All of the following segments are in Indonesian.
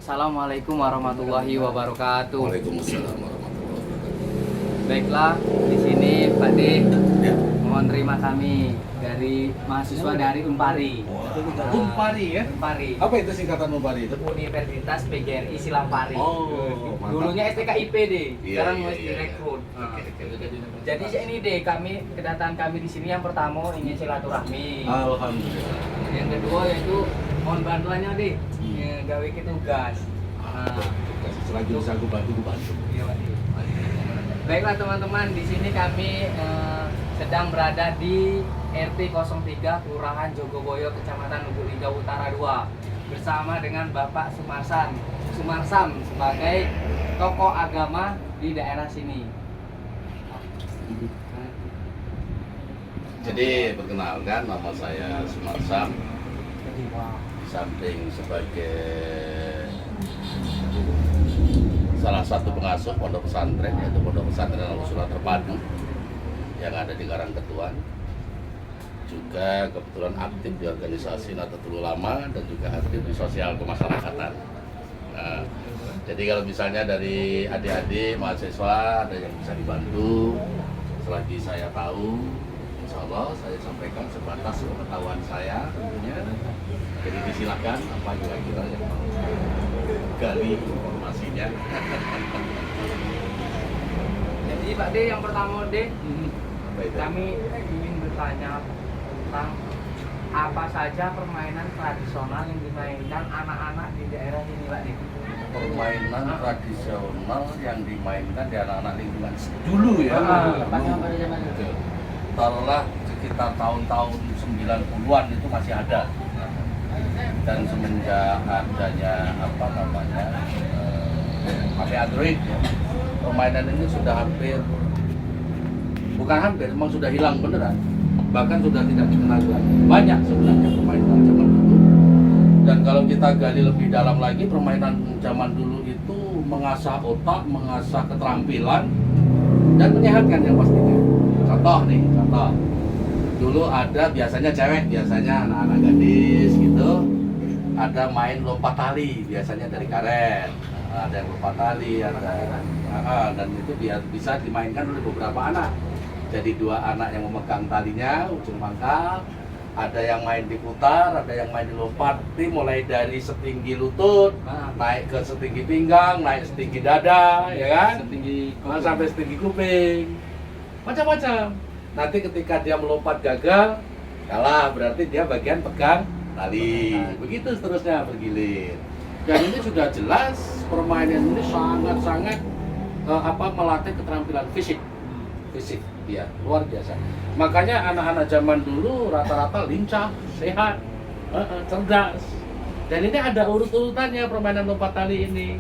Assalamualaikum warahmatullahi wabarakatuh. Waalaikumsalam warahmatullahi wabarakatuh. Baiklah, di sini Pak D Ya. mohon terima kami dari mahasiswa dari Unpari. Unpari ya? Unpari. Apa itu singkatan Unpari itu? Universitas PGRI Silampari. Oh, mantap. Dulunya STKIP deh, Iya, sekarang iya, masih iya. direkrut. Oke. Jadi ini deh kedatangan kami di sini yang pertama ingin silaturahmi. Alhamdulillah. Yang kedua yaitu mohon bantuannya deh, gawe ke tugas. Selagi bisa aku bantu. Iya, Pak D. Baiklah teman-teman, di sini kami sedang berada di RT 03 Kelurahan Jogoboyo, Kecamatan Lubuk Linggau Utara 2 bersama dengan Bapak Sumarsam sebagai tokoh agama di daerah sini. Jadi perkenalkan, nama saya Sumarsam. Di samping sebagai salah satu pengasuh pondok pesantren, yaitu Pondok Pesantren Al-Usulah Terpadu yang ada di Karangketuan. Juga kebetulan aktif di organisasi Nahdlatul Ulama dan juga aktif di sosial kemasyarakatan. Nah, jadi kalau misalnya dari adik-adik mahasiswa ada yang bisa dibantu, selagi saya tahu, insya Allah saya sampaikan sebatas pengetahuan saya tentunya. Jadi disilakan apa kira-kira yang mau gali informasinya. Jadi Pak D, yang pertama D, Apa itu? kami ingin bertanya tentang apa saja permainan tradisional yang dimainkan anak-anak di daerah ini, Pak D. Permainan tradisional yang dimainkan di anak-anak lingkungan dulu ya. Tepatnya pada zaman itu. Betul. Taruhlah sekitar tahun-tahun 90-an itu masih ada. Dan semenjak adanya HP Android ya, permainan ini sudah memang sudah hilang beneran, bahkan sudah tidak dikenal lagi. Banyak sebenarnya permainan zaman dulu, dan kalau kita gali lebih dalam lagi, permainan zaman dulu itu mengasah otak, mengasah keterampilan, dan menyehatkan yang pastinya. Contoh dulu ada biasanya cewek, biasanya anak-anak gadis gitu, ada main lompat tali, biasanya dari karet, ada yang lompat tali, dan itu bisa dimainkan oleh beberapa anak. Jadi dua anak yang memegang talinya, ujung pangkal, ada yang main diputar, ada yang main dilompati, mulai dari setinggi lutut, naik ke setinggi pinggang, naik setinggi dada, ya kan? Sampai setinggi kuping, macam-macam. Nanti ketika dia melompat gagal, kalah, berarti dia bagian pegang tali. Begitu seterusnya bergilir. Dan ini sudah jelas permainan ini sangat-sangat melatih keterampilan fisik, ya luar biasa. Makanya anak-anak zaman dulu rata-rata lincah, sehat, cerdas. Dan ini ada urut-urutannya permainan lompat tali ini.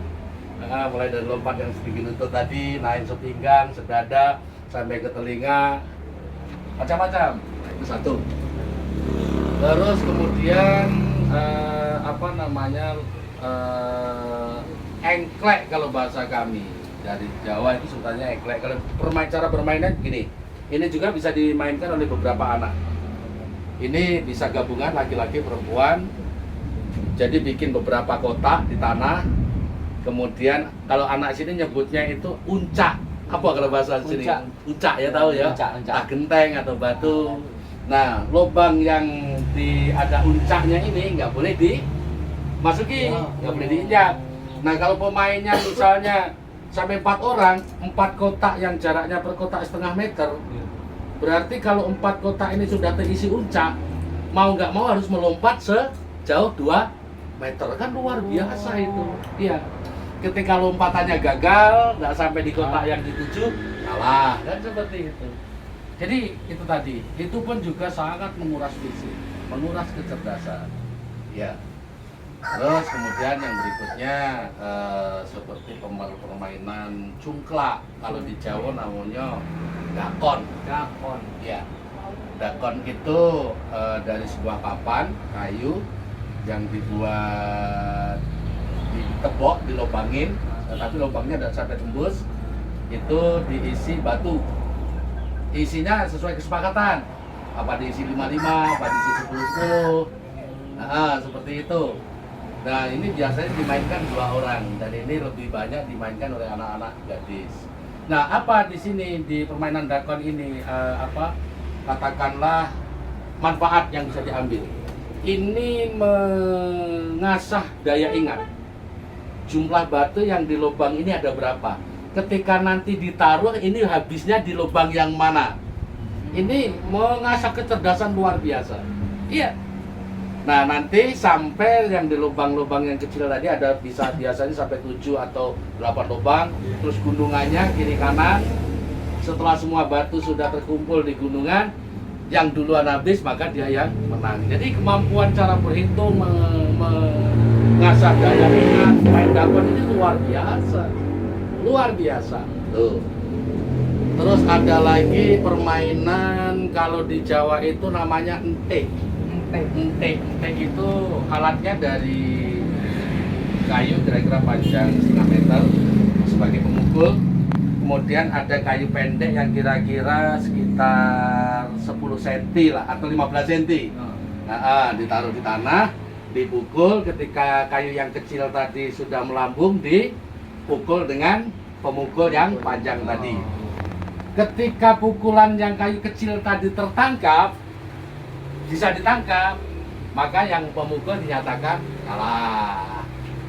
Mulai dari lompat yang setinggi lutut tadi, naik sepinggang, sedada, sampai ke telinga, macam-macam. Itu satu. Terus kemudian engklek kalau bahasa kami dari Jawa itu sebetulnya engklek. Kalau cara bermainnya gini, ini juga bisa dimainkan oleh beberapa anak. Ini bisa gabungan laki-laki perempuan. Jadi bikin beberapa kotak di tanah. Kemudian kalau anak sini nyebutnya itu uncak. Apa kalau bahasa sini? Uncak ya, tahu ya? Uncak genteng atau batu. Nah, lubang yang ada uncaknya ini nggak boleh dimasuki, nggak boleh diinjak. Nah, kalau pemainnya misalnya sampai 4 orang, 4 kotak yang jaraknya per kotak setengah meter, berarti kalau 4 kotak ini sudah terisi uncak, mau nggak mau harus melompat sejauh 2 meter. Kan luar biasa itu. Iya. Ketika lompatannya gagal, nggak sampai di kotak yang dituju, kalah. Kan seperti itu. Jadi itu tadi, itu pun juga sangat menguras fisik, menguras kecerdasan. Ya. Terus kemudian yang berikutnya seperti permainan cungklak. Kalau di Jawa namanya dakon. Ya. Dakon itu dari sebuah papan kayu yang dibuat ditebok, dilobangin, tapi lubangnya tidak sampai tembus. Itu diisi batu. Isinya sesuai kesepakatan. Apa diisi 55, apa diisi 10. Seperti itu. Nah ini biasanya dimainkan 2 orang dan ini lebih banyak dimainkan oleh anak-anak gadis. Nah apa di sini di permainan dakon ini apa katakanlah manfaat yang bisa diambil? Ini mengasah daya ingat. Jumlah batu yang di lubang ini ada berapa? Ketika nanti ditaruh ini habisnya di lubang yang mana? Ini mengasah kecerdasan luar biasa. Iya. Nah nanti sampai yang di lubang-lubang yang kecil tadi ada bisa biasanya sampai 7 atau 8 lubang. Terus gunungannya kiri kanan. Setelah semua batu sudah terkumpul di gunungan, yang duluan habis maka dia yang menang. Jadi kemampuan cara berhitung, mengasah daya ingat, main dakon ini luar biasa. Luar biasa. Tuh. Terus ada lagi permainan kalau di Jawa itu namanya ente. Ente itu alatnya dari kayu kira-kira panjang 0,5 meter sebagai pemukul. Kemudian ada kayu pendek yang kira-kira sekitar 10 cm lah atau 15 cm. Nah, ditaruh di tanah, dipukul. Ketika kayu yang kecil tadi sudah melambung, dipukul dengan pemukul yang panjang tadi. Ketika pukulan yang kayu kecil tadi tertangkap, bisa ditangkap, maka yang pemukul dinyatakan kalah.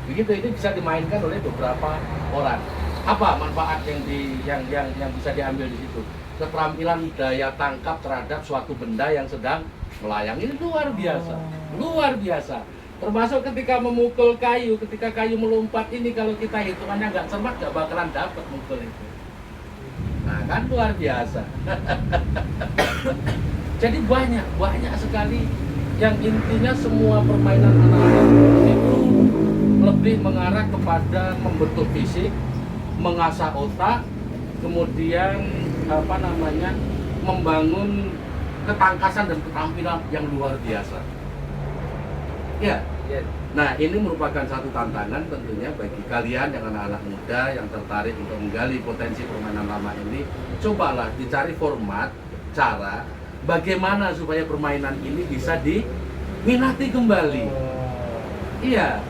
Begitu, ini bisa dimainkan oleh beberapa orang. Apa manfaat yang bisa diambil di situ? Keterampilan daya tangkap terhadap suatu benda yang sedang melayang ini luar biasa, luar biasa. Termasuk ketika memukul kayu, ketika kayu melompat ini kalau kita hitungannya nggak cermat nggak bakalan dapat mukul itu. Nah kan luar biasa. Jadi banyak sekali yang intinya semua permainan anak-anak itu lebih mengarah kepada membentuk fisik, mengasah otak, kemudian membangun ketangkasan dan keterampilan yang luar biasa. Ya. Nah, ini merupakan satu tantangan tentunya bagi kalian yang anak-anak muda yang tertarik untuk menggali potensi permainan lama ini. Cobalah dicari format, cara bagaimana supaya permainan ini bisa diminati kembali. Iya.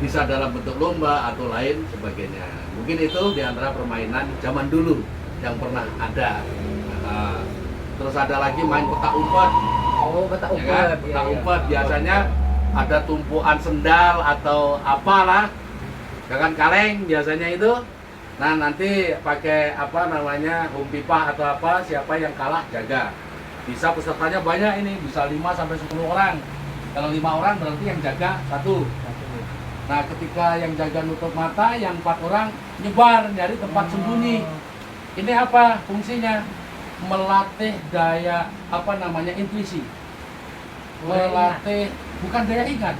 Bisa dalam bentuk lomba atau lain sebagainya. Mungkin itu diantara permainan zaman dulu yang pernah ada. Terus ada lagi main petak umpet. Oh, petak umpet. Ya kan? Petak umpet biasanya ada tumpuan sendal atau apalah, dengan kaleng biasanya itu. Nah nanti pakai umpipah atau apa, siapa yang kalah jaga. Bisa pesertanya banyak ini, bisa 5 sampai 10 orang. Kalau 5 orang berarti yang jaga 1. Nah ketika yang jaga nutup mata, yang 4 orang nyebar nyari tempat sembunyi. Ini apa fungsinya? Melatih daya intuisi. Melatih bukan daya ingat,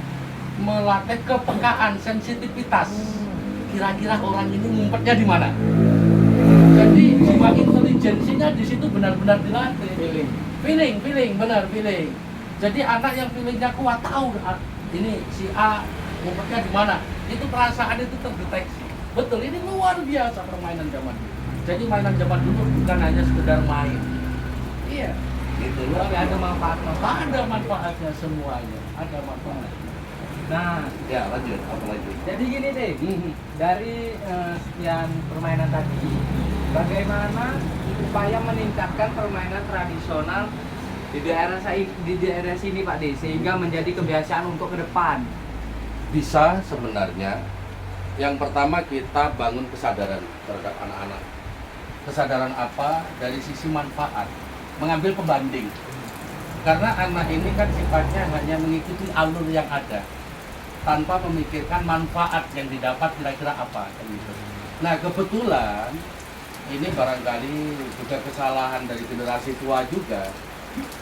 melatih kepekaan, sensitivitas. Kira-kira orang ini ngumpetnya di mana? Jadi jiwa intelijensinya di situ benar-benar dilatih. Feeling, benar feeling. Jadi anak yang feelingnya kuat tahu ini si A ngumpetnya di mana. Itu perasaan itu terdeteksi. Betul, ini luar biasa permainan zaman dulu. Jadi mainan zaman dulu bukan hanya sekedar main. Iya. Gitu, tapi ada manfaatnya semuanya, ada manfaatnya. Nah, Ya lanjut, apa lagi? jadi gini deh, dari sekian permainan tadi, bagaimana upaya meningkatkan permainan tradisional di daerah sini Pak D, sehingga menjadi kebiasaan untuk ke depan? Bisa sebenarnya. Yang pertama kita bangun kesadaran terhadap anak-anak. Kesadaran apa? Dari sisi manfaat. Mengambil pembanding. Karena anak ini kan sifatnya hanya mengikuti alur yang ada tanpa memikirkan manfaat yang didapat kira-kira apa gitu. Nah kebetulan ini barangkali juga kesalahan dari generasi tua juga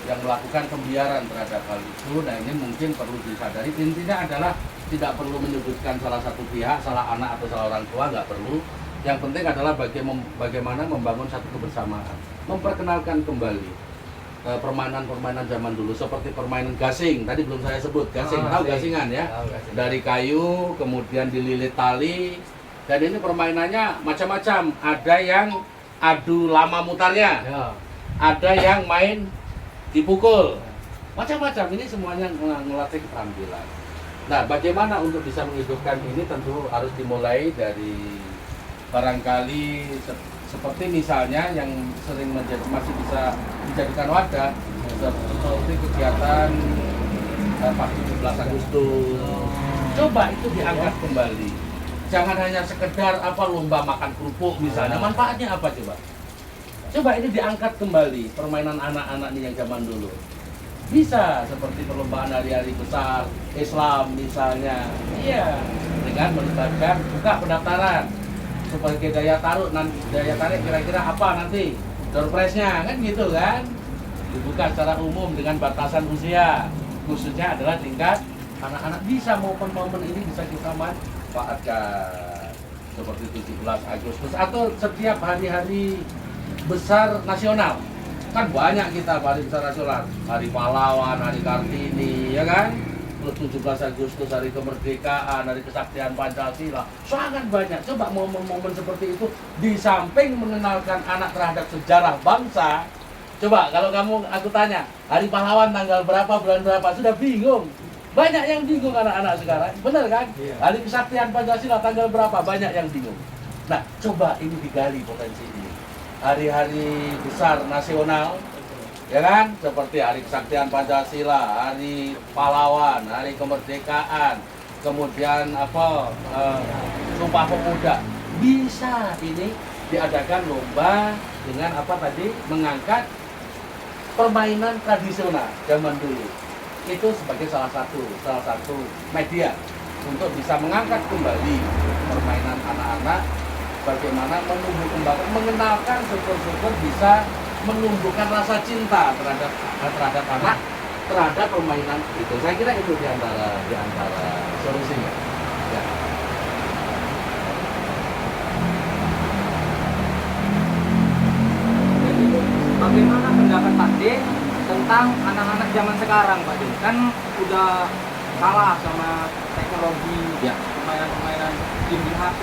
yang melakukan pembiaran terhadap hal itu. Nah ini mungkin perlu disadari. Intinya adalah tidak perlu menyebutkan salah satu pihak, salah anak atau salah orang tua, nggak perlu. Yang penting adalah bagaimana membangun satu kebersamaan, memperkenalkan kembali permainan-permainan zaman dulu seperti permainan gasing. Tadi belum saya sebut gasing, tahu gasingan ya? Gasing. Dari kayu, kemudian dililit tali. Dan ini permainannya macam-macam. Ada yang adu lama mutarnya, Ya. ada yang main dipukul, macam-macam. Ini semuanya melatih keterampilan. Nah, bagaimana untuk bisa menghidupkan ini tentu harus dimulai dari barangkali seperti misalnya yang sering masih bisa dijadikan wadah seperti kegiatan pas 17 Agustus. Coba itu diangkat kembali. Jangan hanya sekedar apa lomba makan kerupuk misalnya. Manfaatnya apa coba? Coba ini diangkat kembali permainan anak-anak ini yang zaman dulu. Bisa seperti perlombaan hari-hari besar Islam misalnya. Iya, dengan melibatkan buka pendaftaran sebagai daya tarik kira-kira apa nanti door prize-nya kan gitu kan. Dibuka secara umum dengan batasan usia. Khususnya adalah tingkat anak-anak, bisa momen-momen ini bisa kita manfaatkan seperti 17 Agustus atau setiap hari-hari besar nasional. Kan banyak kita hari besar nasional, hari pahlawan, hari Kartini, ya kan? Terus 17 Agustus, hari kemerdekaan, hari kesaktian Pancasila, sangat banyak. Coba momen-momen seperti itu di samping mengenalkan anak terhadap sejarah bangsa. Coba kalau aku tanya, hari pahlawan tanggal berapa, bulan berapa, sudah bingung. Banyak yang bingung anak-anak sekarang, benar kan? Iya. Hari kesaktian Pancasila tanggal berapa, banyak yang bingung. Nah, coba ini digali potensi ini. Hari-hari besar nasional, ya kan? Seperti hari kesaktian Pancasila, hari pahlawan, hari kemerdekaan, kemudian Sumpah Pemuda. Bisa ini diadakan lomba dengan apa tadi? Mengangkat permainan tradisional zaman dulu. Itu sebagai salah satu media untuk bisa mengangkat kembali permainan anak-anak, bagaimana menumbuh kembangkan, mengenalkan syukur-syukur bisa menumbuhkan rasa cinta terhadap anak, terhadap permainan itu. Saya kira itu diantara solusinya. Ya. Jadi, bagaimana pendapat Pak D tentang anak-anak zaman sekarang, Pak D? Kan udah kalah sama teknologi, Ya. permainan game di HP,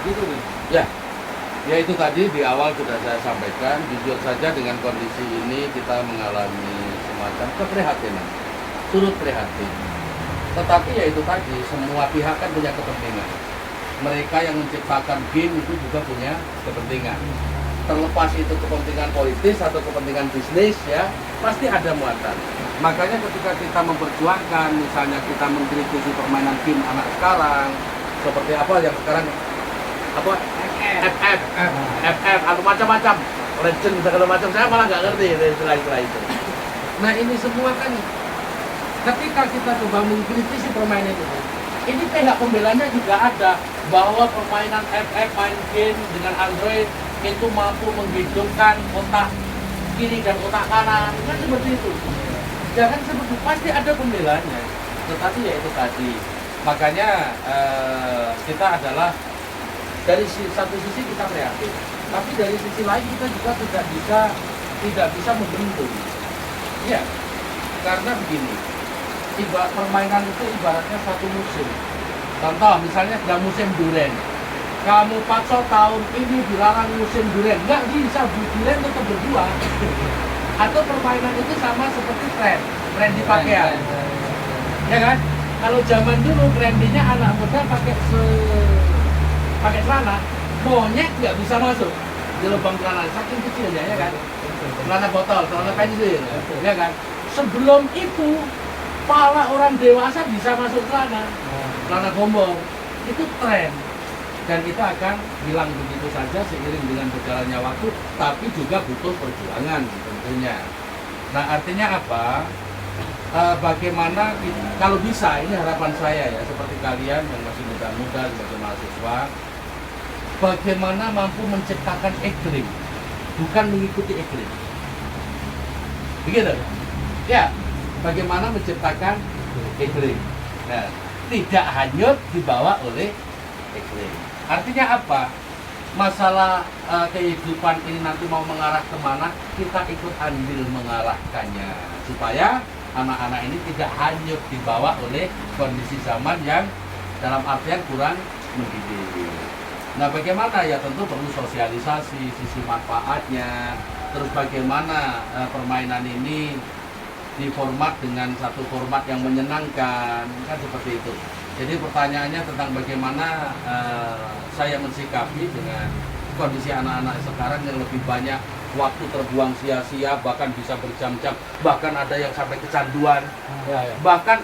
gitu nih. Ya itu tadi di awal sudah saya sampaikan, jujur saja dengan kondisi ini kita mengalami semacam keprihatinan, turut prihatin. Tetapi ya itu tadi, semua pihak kan punya kepentingan. Mereka yang menciptakan game itu juga punya kepentingan. Terlepas itu kepentingan politis atau kepentingan bisnis ya, pasti ada muatan. Makanya ketika kita memperjuangkan, misalnya kita mengkritisi permainan game anak sekarang, seperti apa yang sekarang FF atau macam-macam, legend segala macam, saya malah nggak ngerti istilah-istilah itu. Nah ini semua kan ketika kita coba mengkritisi permainan ini pihak pembelanya juga ada, bahwa permainan FF, main game dengan Android itu mampu menghidupkan otak kiri dan otak kanan, kan seperti itu. Jangan seperti itu, pasti ada pembelanya. Tetapi ya itu tadi, makanya kita adalah dari satu sisi kita kreatif, tapi dari sisi lain kita juga tidak bisa membendung. Iya, karena begini, permainan itu ibaratnya satu musim. Contoh, misalnya sedang musim durian, kamu paksa tahun ini dilarang musim durian, nggak bisa, durian tetap berbuah. Atau permainan itu sama seperti tren di pakaian, ya kan? Kalau zaman dulu trendinya anak muda pakai celana, monyet nggak bisa masuk di lubang celana, saking kecilnya, ya kan? Celana botol, celana pensil, ya kan? Sebelum itu, pala orang dewasa bisa masuk celana gombor, itu tren. Dan kita akan hilang begitu saja seiring dengan berjalannya waktu, tapi juga butuh perjuangan tentunya. Nah artinya apa? Bagaimana kalau bisa, ini harapan saya ya, seperti kalian yang masih muda-muda sebagai mahasiswa, bagaimana mampu menciptakan iklim, bukan mengikuti iklim. Begitu? Ya, bagaimana menciptakan iklim. Nah, tidak hanyut dibawa oleh iklim. Artinya apa? Masalah kehidupan ini nanti mau mengarah kemana, kita ikut andil mengarahkannya, supaya anak-anak ini tidak hanyut dibawa oleh kondisi zaman yang dalam artian kurang mendidik. Nah bagaimana? Ya tentu perlu sosialisasi sisi manfaatnya, terus bagaimana permainan ini diformat dengan satu format yang menyenangkan, kan seperti itu. Jadi pertanyaannya tentang bagaimana saya mensikapi dengan kondisi anak-anak sekarang yang lebih banyak waktu terbuang sia-sia, bahkan bisa berjam-jam, bahkan ada yang sampai kecanduan. Bahkan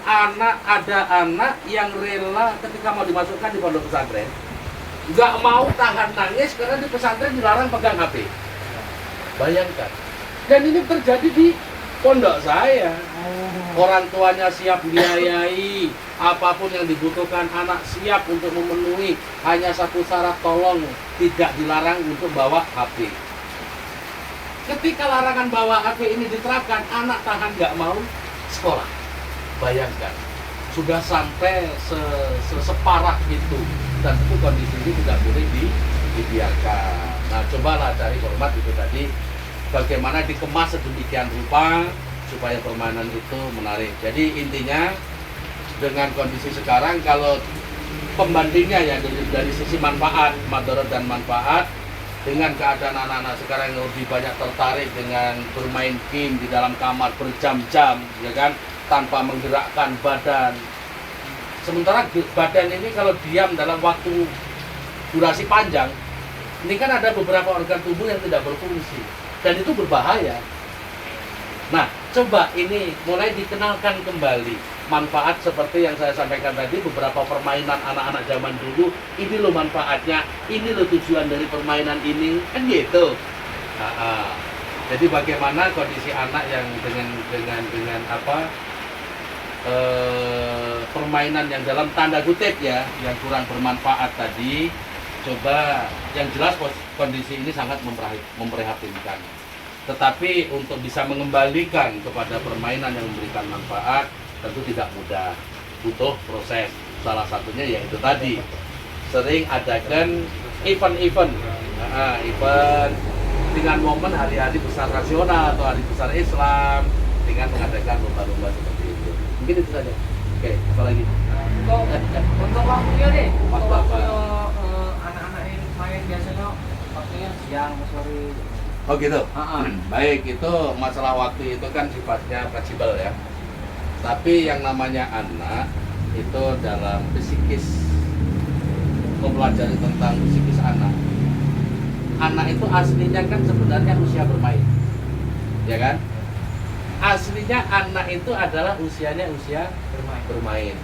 ada anak yang rela ketika mau dimasukkan di pondok pesantren, nggak mau tahan nangis karena di pesantren dilarang pegang HP. Bayangkan. Dan ini terjadi di pondok saya. Orang tuanya siap biayai apapun yang dibutuhkan, anak siap untuk memenuhi. Hanya satu syarat, tolong tidak dilarang untuk bawa HP. Ketika larangan bawa HP ini diterapkan, anak tahan nggak mau sekolah. Bayangkan, sudah sampai separah itu, dan itu kondisi ini tidak boleh dibiarkan. Nah, cobalah cari format itu tadi, bagaimana dikemas sedemikian rupa supaya permainan itu menarik. Jadi intinya dengan kondisi sekarang, kalau pembandingnya ya dari sisi manfaat, madarat dan manfaat, dengan keadaan anak-anak sekarang yang lebih banyak tertarik dengan bermain game di dalam kamar berjam-jam, ya kan, tanpa menggerakkan badan. Sementara badan ini kalau diam dalam waktu durasi panjang, ini kan ada beberapa organ tubuh yang tidak berfungsi, dan itu berbahaya. Nah, coba ini mulai dikenalkan kembali manfaat seperti yang saya sampaikan tadi, beberapa permainan anak-anak zaman dulu, ini loh manfaatnya, ini loh tujuan dari permainan ini, kan gitu. Jadi bagaimana kondisi anak yang dengan permainan yang dalam tanda kutip ya, yang kurang bermanfaat tadi, coba yang jelas kondisi ini sangat memprihatinkan. Tetapi untuk bisa mengembalikan kepada permainan yang memberikan manfaat tentu tidak mudah, butuh proses. Salah satunya yaitu tadi, sering adakan event dengan momen hari-hari besar nasional atau hari besar Islam, dengan mengadakan lomba-lomba seperti itu. Mungkin itu saja. Oke, apa lagi? Untuk waktunya deh, untuk Waktu waktu apa? anak-anak ini main biasanya waktunya siang, sore. Oh gitu. Baik, itu masalah waktu itu kan sifatnya fleksibel ya. Tapi yang namanya anak itu dalam psikis, mempelajari tentang psikis anak. Anak itu aslinya kan sebenarnya usia bermain, ya kan? Aslinya anak itu adalah usianya usia bermain.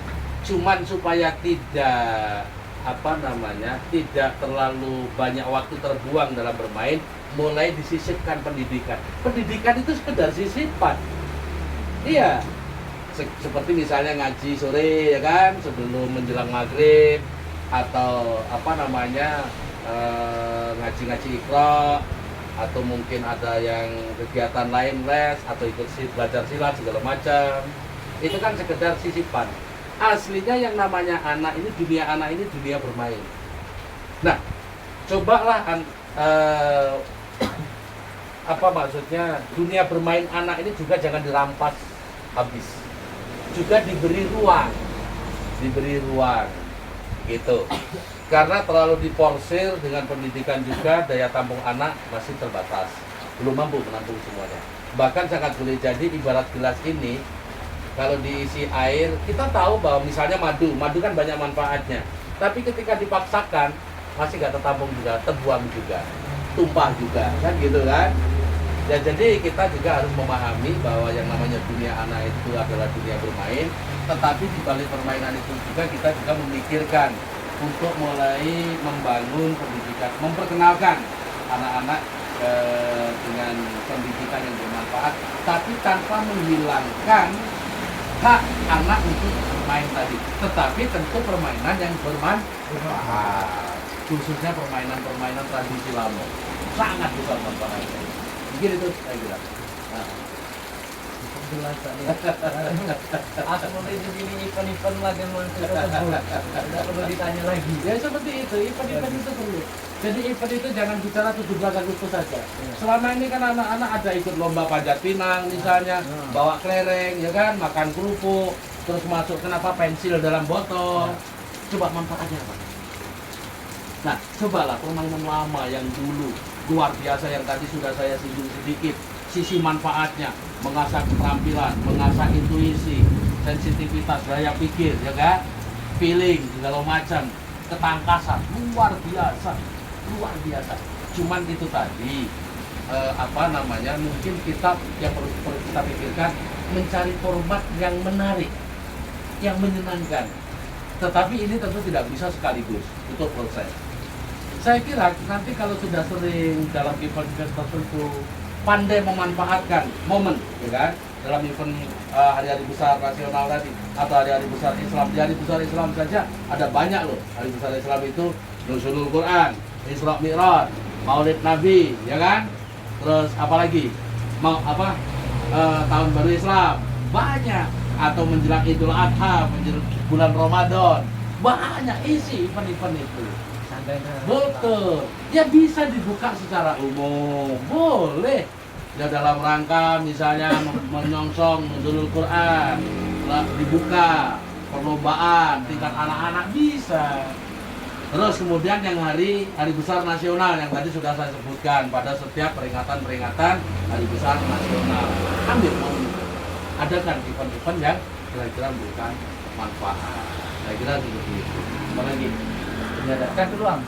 Cuman supaya tidak tidak terlalu banyak waktu terbuang dalam bermain, mulai disisipkan pendidikan. Pendidikan itu sekedar sisipan. Iya. Seperti misalnya ngaji sore, ya kan, sebelum menjelang maghrib, atau ngaji-ngaji Iqra, atau mungkin ada yang kegiatan lain, les atau ikut belajar silat segala macam. Itu kan sekedar sisipan. Aslinya yang namanya anak ini, dunia anak ini dunia bermain. Nah, cobalah maksudnya dunia bermain anak ini juga jangan dirampas habis, juga diberi ruang gitu. Karena terlalu diporsir dengan pendidikan juga, daya tampung anak masih terbatas, belum mampu menampung semuanya. Bahkan sangat boleh jadi ibarat gelas ini, kalau diisi air, kita tahu bahwa misalnya madu kan banyak manfaatnya, tapi ketika dipaksakan masih nggak tertampung juga, terbuang juga, tumpah juga, kan gitu kan. Ya, jadi kita juga harus memahami bahwa yang namanya dunia anak itu adalah dunia bermain, tetapi di balik permainan itu juga kita juga memikirkan untuk mulai membangun pendidikan, memperkenalkan anak-anak dengan pendidikan yang bermanfaat, tapi tanpa menghilangkan hak anak untuk bermain tadi. Tetapi tentu permainan yang bermanfaat, khususnya permainan tradisi lama, sangat besar manfaatnya. Mungkin itu saya bilang. Jelas tadi. Asal mulai di sini event-event lagi muncul tersebut. Tidak perlu ditanya lagi. Ya seperti itu, event-event itu perlu. Jadi event itu jangan bicara 17 Agustus saja. Selama ini kan anak-anak ada ikut lomba panjat pinang misalnya, bawa kelereng, ya kan, makan kerupuk, terus masuk kenapa pensil dalam botol. Coba manfaatnya apa? Nah, cobalah permainan lama yang dulu luar biasa yang tadi sudah saya singgung sedikit. sisi manfaatnya, mengasah keterampilan, mengasah intuisi, sensitivitas, daya pikir, ya kan? Feeling, segala macam, ketangkasan, luar biasa, luar biasa. Cuman itu tadi, mungkin kita yang perlu kita pikirkan, mencari format yang menarik, yang menyenangkan. Tetapi ini tentu tidak bisa sekaligus untuk proses. Saya kira nanti kalau sudah sering dalam event-event tertentu, pandai memanfaatkan momen, ya kan? Dalam event hari-hari besar nasional tadi, atau hari-hari besar Islam. Di hari besar Islam saja ada banyak loh. Hari besar Islam itu Nuzulul Quran, Isra Mi'raj, Maulid Nabi, ya kan? Terus apalagi? Tahun baru Islam, banyak. Atau menjelang Idul Adha, menjelang bulan Ramadan, banyak isi event-event itu. Betul. Ya bisa dibuka secara umum, boleh. Ya dalam rangka misalnya menyongsong Nuzulul Quran, dibuka perlombaan tingkat anak-anak bisa. Terus kemudian yang hari besar nasional yang tadi sudah saya sebutkan pada setiap peringatan hari besar nasional. Ambil momen itu. Adakan event-event yang kira-kira memberikan manfaat. Saya kira seperti itu. Apalagi? Kan peluang.